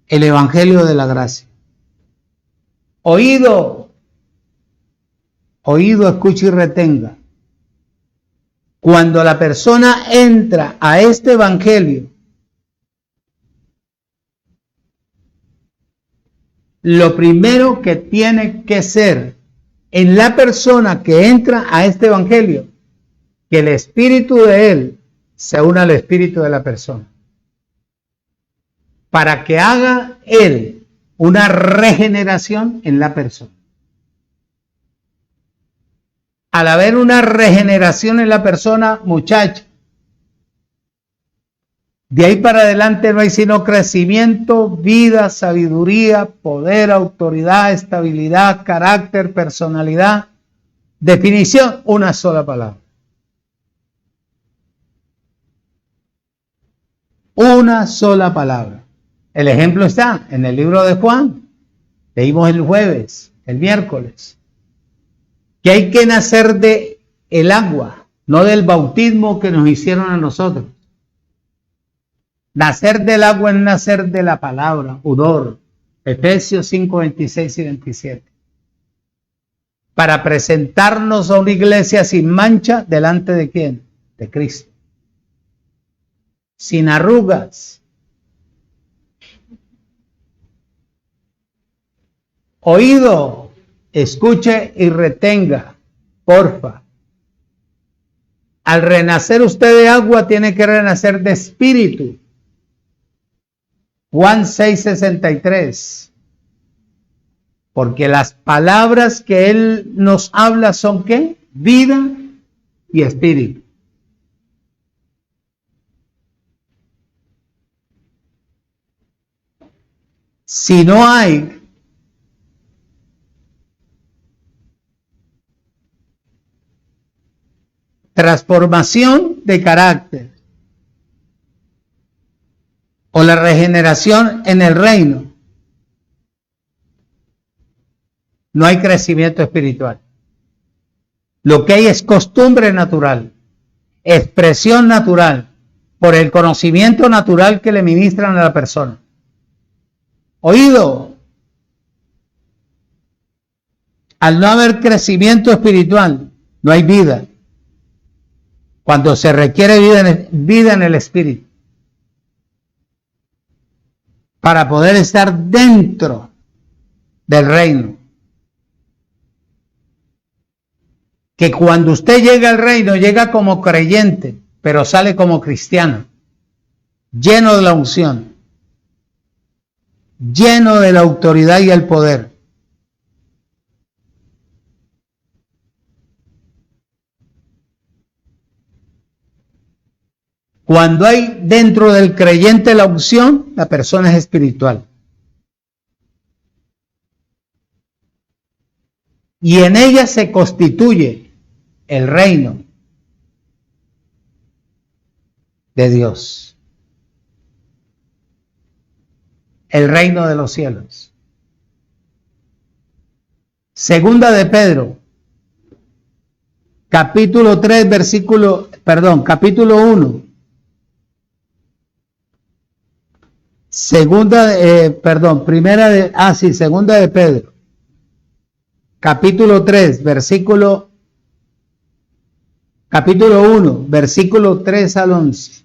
el Evangelio de la gracia. Oído, escuche y retenga. Cuando la persona entra a este Evangelio, lo primero que tiene que ser en la persona que entra a este Evangelio, que el espíritu de él se una al espíritu de la persona. Para que haga él una regeneración en la persona. Al haber una regeneración en la persona, muchacho, de ahí para adelante no hay sino crecimiento, vida, sabiduría, poder, autoridad, estabilidad, carácter, personalidad, definición, una sola palabra. Una sola palabra. El ejemplo está en el libro de Juan. Leímos el jueves, el miércoles, que hay que nacer de el agua, no del bautismo que nos hicieron a nosotros. Nacer del agua es nacer de la palabra, udor, Efesios 5, 26 y 27. Para presentarnos a una iglesia sin mancha, ¿delante de quién? De Cristo. Sin arrugas. Oído, escuche y retenga, porfa. Al renacer usted de agua, tiene que renacer de espíritu. Juan 6:63. Porque las palabras que él nos habla son ¿qué? Vida y espíritu. Si no hay transformación de carácter o la regeneración en el reino, no hay crecimiento espiritual. Lo que hay es costumbre natural, expresión natural, por el conocimiento natural que le ministran a la persona. Oído, al no haber crecimiento espiritual, no hay vida. Cuando se requiere vida en el espíritu, para poder estar dentro del reino. Que cuando usted llega al reino, llega como creyente, pero sale como cristiano, lleno de la unción, lleno de la autoridad y el poder. Cuando hay dentro del creyente la unción, la persona es espiritual. Y en ella se constituye el reino de Dios. El reino de los cielos. Segunda de Pedro, capítulo 1. Segunda de Pedro, capítulo 1, versículo 3 al 11.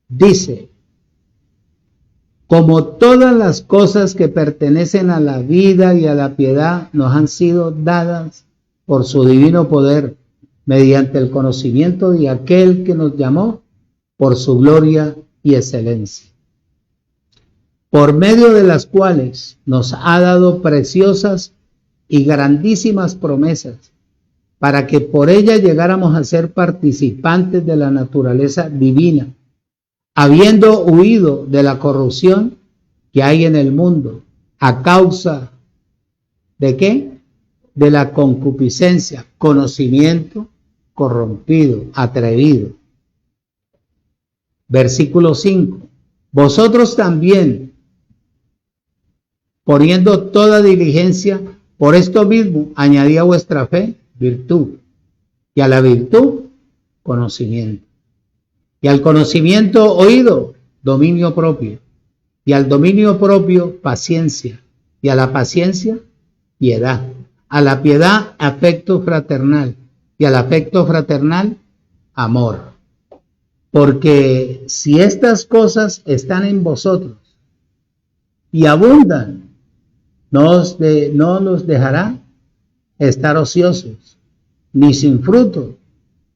Dice, como todas las cosas que pertenecen a la vida y a la piedad nos han sido dadas por su divino poder, mediante el conocimiento de aquel que nos llamó por su gloria y excelencia, por medio de las cuales nos ha dado preciosas y grandísimas promesas, para que por ella llegáramos a ser participantes de la naturaleza divina, habiendo huido de la corrupción que hay en el mundo, a causa ¿de qué? De la concupiscencia, conocimiento corrompido, atrevido. Versículo 5. Vosotros también, poniendo toda diligencia, por esto mismo, añadid a vuestra fe virtud, y a la virtud conocimiento, y al conocimiento oído, dominio propio, y al dominio propio paciencia, y a la paciencia piedad, a la piedad afecto fraternal, y al afecto fraternal amor. Porque si estas cosas están en vosotros y abundan, no los dejará estar ociosos ni sin fruto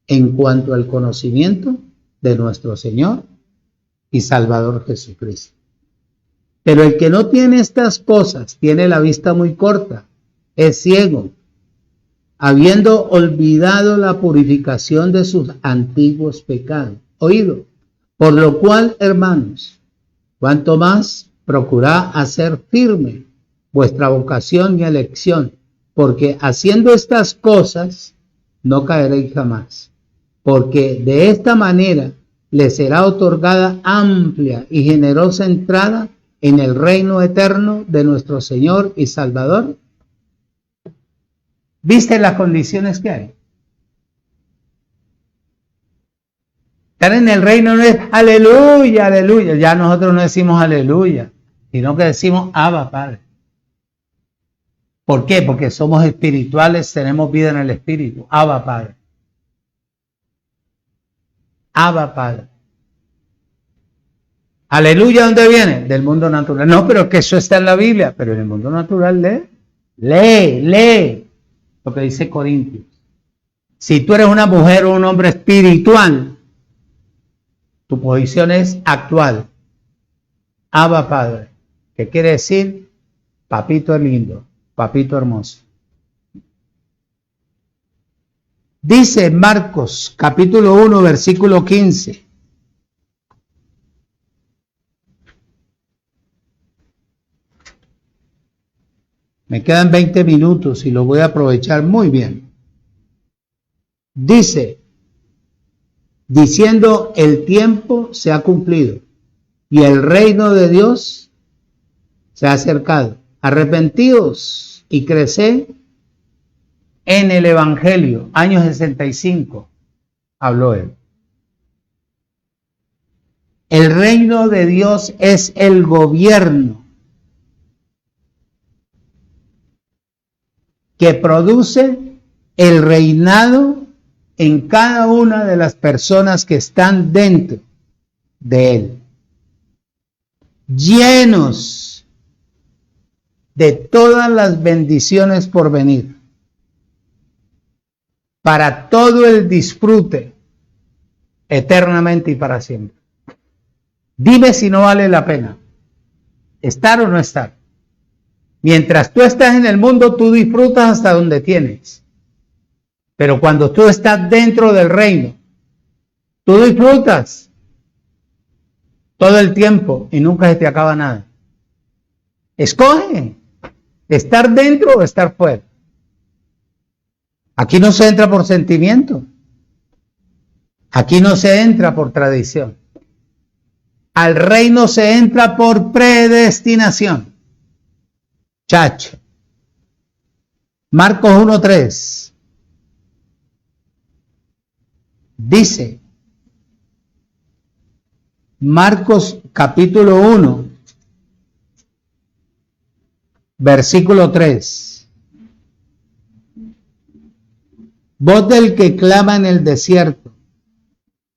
en cuanto al conocimiento de nuestro Señor y Salvador Jesucristo. Pero el que no tiene estas cosas tiene la vista muy corta, es ciego, habiendo olvidado la purificación de sus antiguos pecados. Oído, por lo cual, hermanos, cuanto más procurad hacer firme vuestra vocación y elección, porque haciendo estas cosas no caeréis jamás, porque de esta manera les será otorgada amplia y generosa entrada en el reino eterno de nuestro Señor y Salvador. ¿Viste las condiciones que hay? Estar en el reino no es aleluya, aleluya. Ya nosotros no decimos aleluya, sino que decimos Abba, Padre. ¿Por qué? Porque somos espirituales, tenemos vida en el Espíritu. Abba, Padre. Abba, Padre. Aleluya, ¿dónde viene? Del mundo natural. No, pero que eso está en la Biblia. Pero en el mundo natural lee lo que dice Corintios. Si tú eres una mujer o un hombre espiritual, tu posición es actual. Abba, Padre. ¿Qué quiere decir? Papito lindo, papito hermoso. Dice Marcos, capítulo 1, versículo 15. Me quedan 20 minutos y lo voy a aprovechar muy bien. Dice, diciendo, el tiempo se ha cumplido y el reino de Dios se ha acercado. Arrepentíos y creced en el Evangelio. Año 65, habló él. El reino de Dios es el gobierno que produce el reinado en cada una de las personas que están dentro de él, llenos de todas las bendiciones por venir, para todo el disfrute, eternamente y para siempre. Dime si no vale la pena estar o no estar. Mientras tú estás en el mundo, tú disfrutas hasta donde tienes. Pero cuando tú estás dentro del reino, tú disfrutas todo el tiempo y nunca se te acaba nada. Escoge estar dentro o estar fuera. Aquí no se entra por sentimiento. Aquí no se entra por tradición. Al reino se entra por predestinación. Chacho. Marcos 1:3. Dice, Marcos capítulo 1, versículo 3. Voz del que clama en el desierto,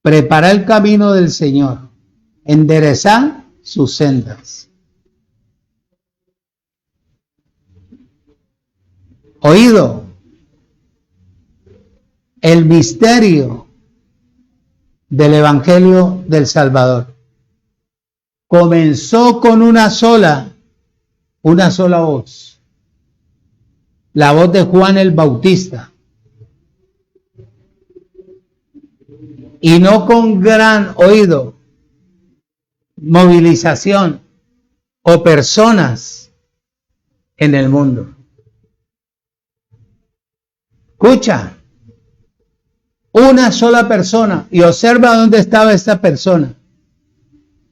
prepara el camino del Señor, enderezad sus sendas. Oído, el misterio del Evangelio del Salvador comenzó con una sola voz, la voz de Juan el Bautista, y no con gran oído, movilización o personas en el mundo. Escucha, una sola persona, y observa dónde estaba esta persona.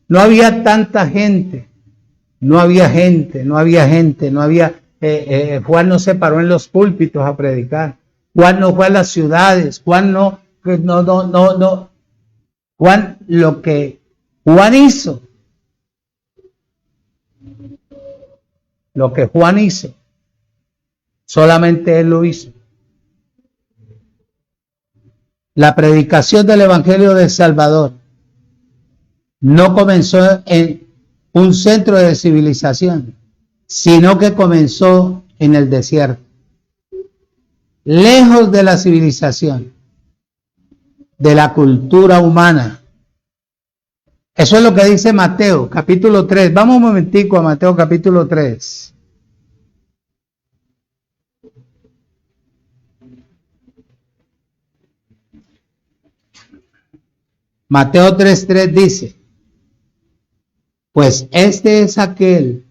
No había tanta gente, no había gente. Juan no se paró en los púlpitos a predicar. Juan no fue a las ciudades. Juan no. Juan, lo que Juan hizo, solamente él lo hizo. La predicación del Evangelio de Salvador no comenzó en un centro de civilización, sino que comenzó en el desierto, lejos de la civilización, de la cultura humana. Eso es lo que dice Mateo, capítulo 3. Vamos un momentico a Mateo, capítulo 3. Mateo 3:3 dice: pues este es aquel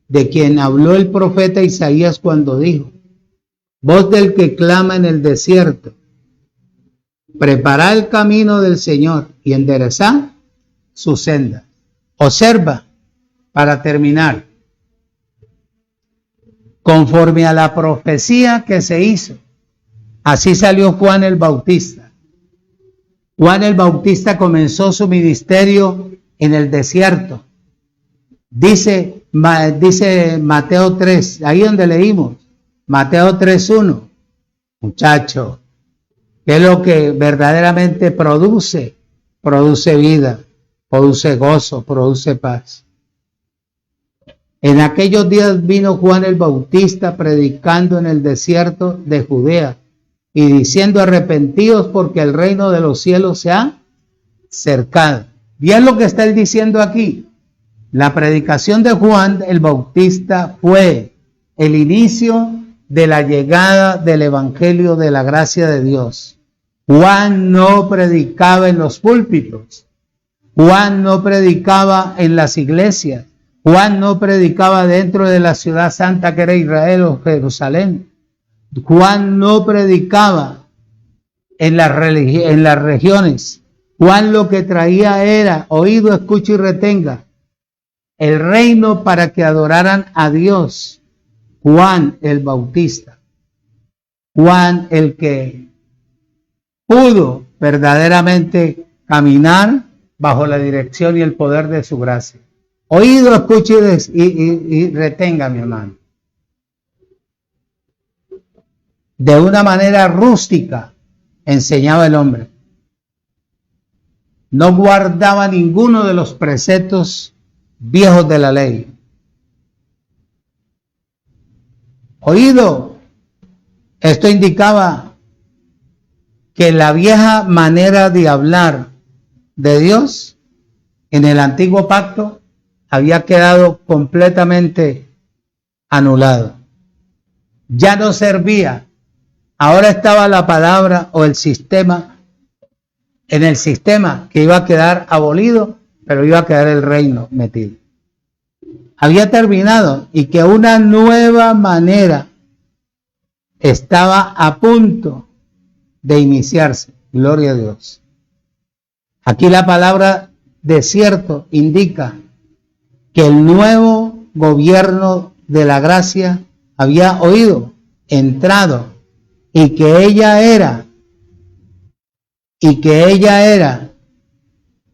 de quien habló el profeta Isaías cuando dijo: voz del que clama en el desierto, preparad el camino del Señor y enderezad su senda. Observa, para terminar, conforme a la profecía que se hizo, así salió Juan el Bautista. Juan el Bautista comenzó su ministerio en el desierto. Dice Mateo 3, ahí donde leímos, Mateo 3:1. Muchacho, ¿qué es lo que verdaderamente produce? Produce vida, produce gozo, produce paz. En aquellos días vino Juan el Bautista predicando en el desierto de Judea y diciendo: arrepentíos porque el reino de los cielos se ha cercado. Bien lo que está él diciendo aquí. La predicación de Juan el Bautista fue el inicio de la llegada del Evangelio de la gracia de Dios. Juan no predicaba en los púlpitos. Juan no predicaba en las iglesias. Juan no predicaba dentro de la ciudad santa que era Israel o Jerusalén. Juan no predicaba en las regiones. Juan lo que traía era: oído, escucha y retenga el reino para que adoraran a Dios. Juan el Bautista. Juan el que pudo verdaderamente caminar bajo la dirección y el poder de su gracia. Oído, escuche y retenga, mi hermano. De una manera rústica enseñaba el hombre. No guardaba ninguno de los preceptos viejos de la ley. Oído, esto indicaba que la vieja manera de hablar de Dios en el antiguo pacto había quedado completamente anulado. Ya no servía. Ahora estaba la palabra o el sistema, en el sistema que iba a quedar abolido, pero iba a quedar el reino metido. Había terminado y que una nueva manera estaba a punto de iniciarse. Gloria a Dios. Aquí la palabra desierto indica que el nuevo gobierno de la gracia había entrado, y que ella era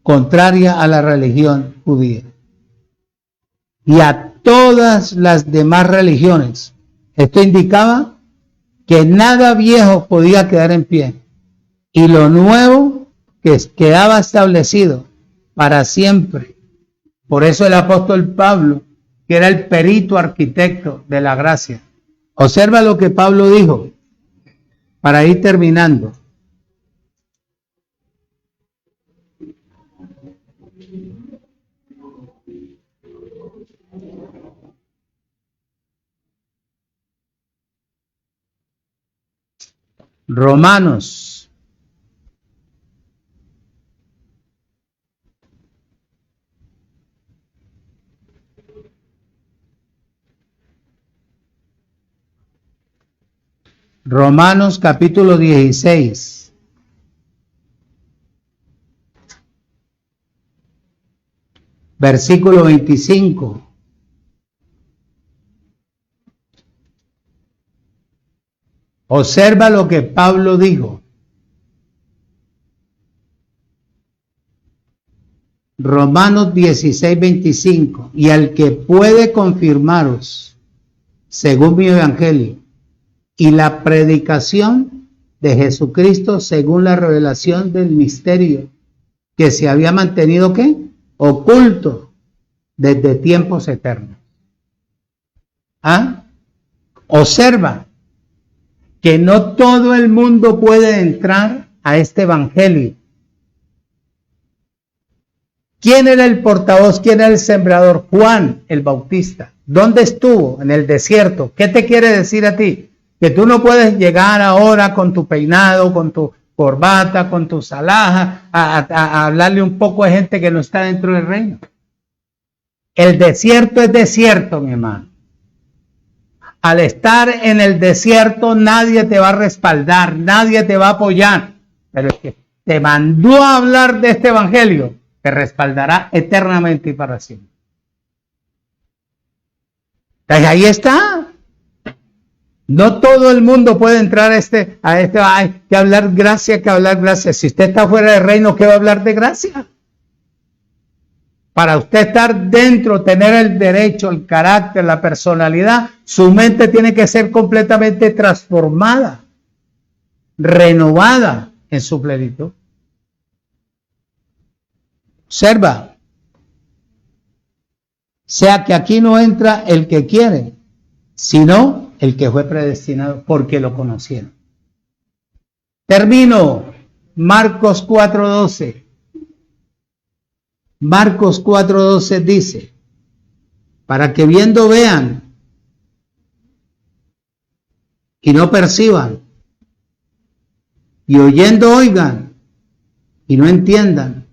contraria a la religión judía y a todas las demás religiones. Esto indicaba que nada viejo podía quedar en pie, y lo nuevo que quedaba establecido para siempre. Por eso el apóstol Pablo, que era el perito arquitecto de la gracia, observa lo que Pablo dijo para ir terminando. Romanos Romanos capítulo 16. Versículo 25. Observa lo que Pablo dijo. Romanos 16, 25. Y al que puede confirmaros, según mi evangelio, y la predicación de Jesucristo según la revelación del misterio que se había mantenido, ¿qué? Oculto desde tiempos eternos. ¿Ah? Observa que no todo el mundo puede entrar a este evangelio. ¿Quién era el portavoz? ¿Quién era el sembrador? Juan el Bautista. ¿Dónde estuvo? En el desierto. ¿Qué te quiere decir a ti? Que tú no puedes llegar ahora con tu peinado, con tu corbata, con tus alhajas, a hablarle un poco a gente que no está dentro del reino. El desierto es desierto, mi hermano. Al estar en el desierto, nadie te va a respaldar, nadie te va a apoyar. Pero el que te mandó a hablar de este evangelio, te respaldará eternamente y para siempre. Entonces ahí está. No todo el mundo puede entrar a este, hay que hablar gracia, que hablar gracia. Si usted está fuera del reino, ¿qué va a hablar de gracia? Para usted estar dentro, tener el derecho, el carácter, la personalidad, su mente tiene que ser completamente transformada, renovada en su plenitud. Observa. O sea que aquí no entra el que quiere, sino el que fue predestinado porque lo conocieron. Termino. Marcos 4:12. Marcos 4:12 dice, para que viendo vean y no perciban, y oyendo oigan y no entiendan,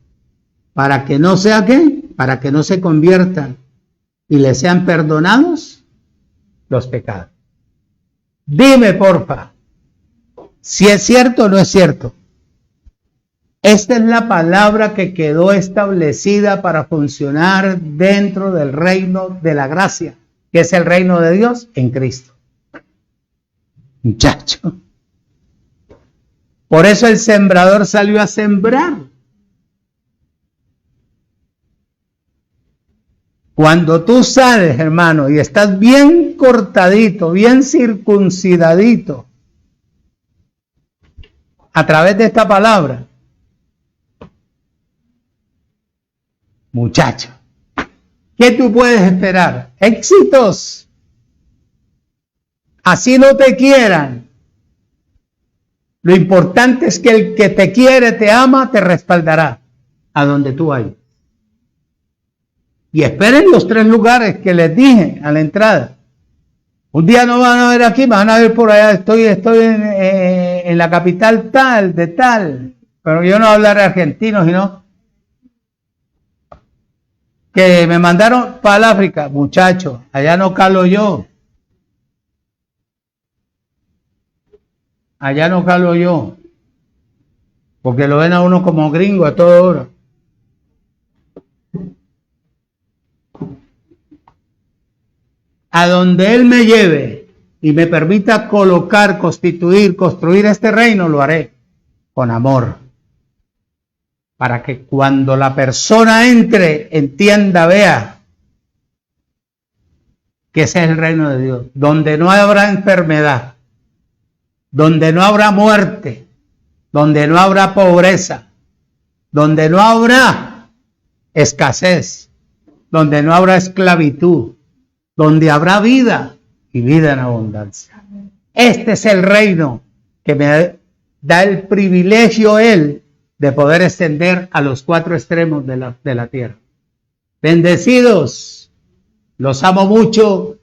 para que no sea ¿qué? Para que no se conviertan y les sean perdonados los pecados. Dime, porfa, si es cierto o no es cierto. Esta es la palabra que quedó establecida para funcionar dentro del reino de la gracia, que es el reino de Dios en Cristo. Muchacho. Por eso el sembrador salió a sembrar. Cuando tú sales, hermano, y estás bien cortadito, bien circuncidadito, a través de esta palabra, muchacho, ¿qué tú puedes esperar? Éxitos. Así no te quieran. Lo importante es que el que te quiere, te ama, te respaldará a donde tú vayas. Y esperen los 3 lugares que les dije a la entrada. Un día no van a ver aquí, me van a ver por allá. Estoy en la capital tal, de tal. Pero yo no hablaré argentino, sino que me mandaron para el África. Muchacho, allá no calo yo. Allá no calo yo. Porque lo ven a uno como gringo a toda hora. A donde Él me lleve y me permita colocar, constituir, construir este reino, lo haré con amor. Para que cuando la persona entre, entienda, vea que ese es el reino de Dios, donde no habrá enfermedad, donde no habrá muerte, donde no habrá pobreza, donde no habrá escasez, donde no habrá esclavitud, donde habrá vida y vida en abundancia. Este es el reino que me da el privilegio Él de poder extender a los 4 extremos de la tierra. Bendecidos, los amo mucho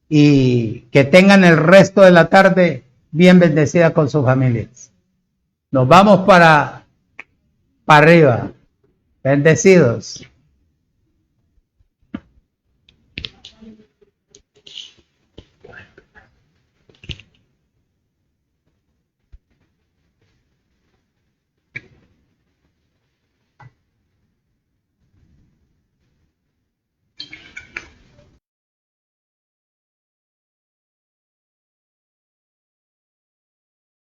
y que tengan el resto de la tarde bien bendecida con sus familias. Nos vamos para arriba. Bendecidos.